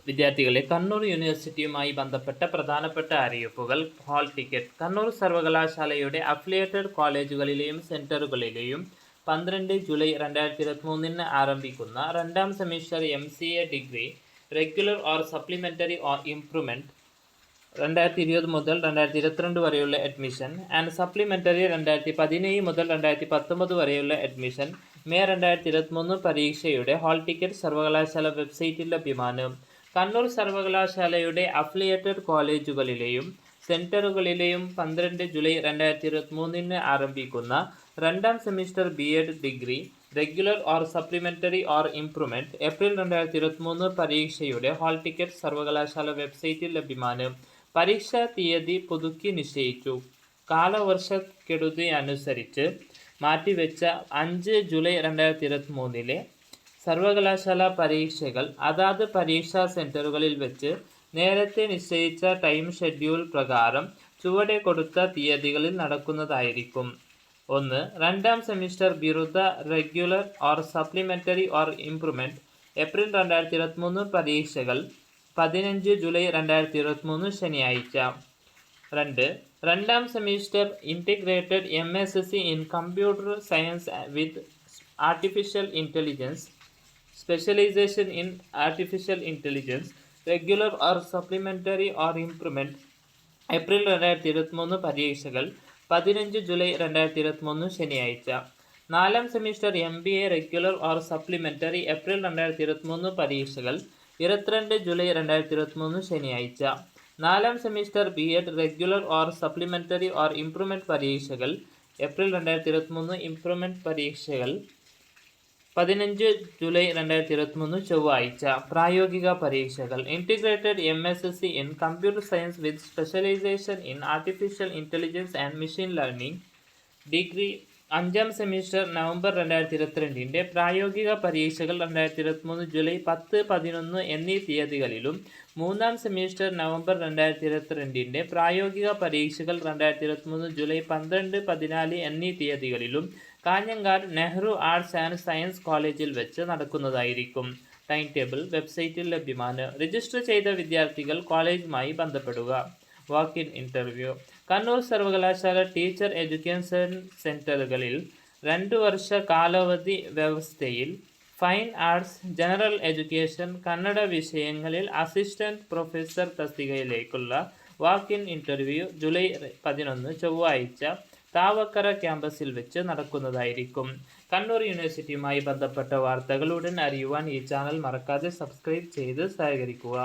വിദ്യാർത്ഥികളെ കണ്ണൂർ യൂണിവേഴ്സിറ്റിയുമായി ബന്ധപ്പെട്ട പ്രധാനപ്പെട്ട അറിയിപ്പുകൾ. Hall ticket. കണ്ണൂർ സർവകലാശാലയുടെ അഫിലിയേറ്റഡ് കോളേജുകളിലെയും സെന്ററുകളിലെയും 12 ജൂലൈ 2023 ആരംഭിക്കുന്ന രണ്ടാം semester MCA degree regular or supplementary or improvement 2020 മുതൽ 2022 വരെയുള്ള അഡ്മിഷൻ ആൻഡ് സപ്ലിമെന്ററി 2017 മുതൽ 2019 വരെയുള്ള അഡ്മിഷൻ മെയ് 2023 പരീക്ഷയുടെ ഹാൾ ടിക്കറ്റ് സർവകലാശാല വെബ്സൈറ്റിൽ ലഭ്യമാണ്. കണ്ണൂർ സർവകലാശാലയുടെ അഫിലിയേറ്റഡ് കോളേജുകളിലെയും സെന്ററുകളിലെയും 12 ജൂലൈ 2023 ആരംഭിക്കുന്ന രണ്ടാം semester BEd degree regular or supplementary or improvement April 2023 പരീക്ഷയുടെ ഹാൾ ടിക്കറ്റ് സർവകലാശാല വെബ്സൈറ്റിൽ ലഭ്യമാണ്. പരീക്ഷാ തീയതി പുതുക്കി നിശ്ചയിച്ചു. കാലവർഷക്കെടുതി അനുസരിച്ച് മാറ്റിവെച്ച 5 ജൂലൈ 2023 സർവകലാശാല പരീക്ഷകൾ അതാത് പരീക്ഷാ സെന്ററുകളിൽ വെച്ച് നേരത്തെ നിശ്ചയിച്ച ടൈം ഷെഡ്യൂൾ പ്രകാരം ചുവടെ കൊടുത്ത തീയതികളിൽ നടക്കുന്നതായിരിക്കും. 1. രണ്ടാം സെമിസ്റ്റർ ബിരുദ regular or supplementary or improvement April 2023 പരീക്ഷകൾ 15 ജൂലൈ 2023 ശനിയാഴ്ച. 2. രണ്ടാം semester integrated MSc in computer science with artificial intelligence specialisation in artificial intelligence regular or supplementary or improvement April 2023 പരീക്ഷകൾ 15 ജൂലൈ 2023 ശനിയാഴ്ച. നാലാം semester MBA regular or supplementary April 2023 പരീക്ഷകൾ 22 July 2023 ശനിയാഴ്ച. നാലാം semester BEd regular or supplementary or improvement പരീക്ഷകൾ April 2023 improvement പരീക്ഷകൾ 15 July 2023 ചൊവ്വാഴ്ച. പ്രായോഗിക പരീക്ഷകൾ. Integrated MSc in computer science with specialisation in artificial intelligence and machine learning degree അഞ്ചാം semester November 2022 പ്രായോഗിക പരീക്ഷകൾ 2023 ജൂലൈ 10, 11 എന്നീ തീയതികളിലും മൂന്നാം സെമിസ്റ്റർ നവംബർ 2022 പ്രായോഗിക പരീക്ഷകൾ 2023 ജൂലൈ 12, 14 എന്നീ തീയതികളിലും Kanhangad Nehru arts and science കോളേജിൽ വെച്ച് നടക്കുന്നതായിരിക്കും. ടൈം ടേബിൾ വെബ്സൈറ്റിൽ ലഭ്യമാണ്. രജിസ്റ്റർ ചെയ്ത വിദ്യാർത്ഥികൾ കോളേജുമായി ബന്ധപ്പെടുക. വാക്ക് ഇൻ ഇൻ്റർവ്യൂ. കണ്ണൂർ സർവകലാശാല ടീച്ചർ എഡ്യൂക്കേഷൻ സെന്ററുകളിൽ 2 വർഷ കാലാവധി വ്യവസ്ഥയിൽ fine arts, general education, Kannada വിഷയങ്ങളിൽ അസിസ്റ്റന്റ് പ്രൊഫസർ തസ്തികയിലേക്കുള്ള വാക്ക് ഇൻ ഇൻ്റർവ്യൂ ജൂലൈ 11 ചൊവ്വാഴ്ച താവക്കര ക്യാമ്പസിൽ വെച്ച് നടക്കുന്നതായിരിക്കും. കണ്ണൂർ യൂണിവേഴ്സിറ്റിയുമായി ബന്ധപ്പെട്ട വാർത്തകൾ ഉടൻ അറിയുവാൻ ഈ ചാനൽ മറക്കാതെ സബ്സ്ക്രൈബ് ചെയ്ത് സഹകരിക്കുക.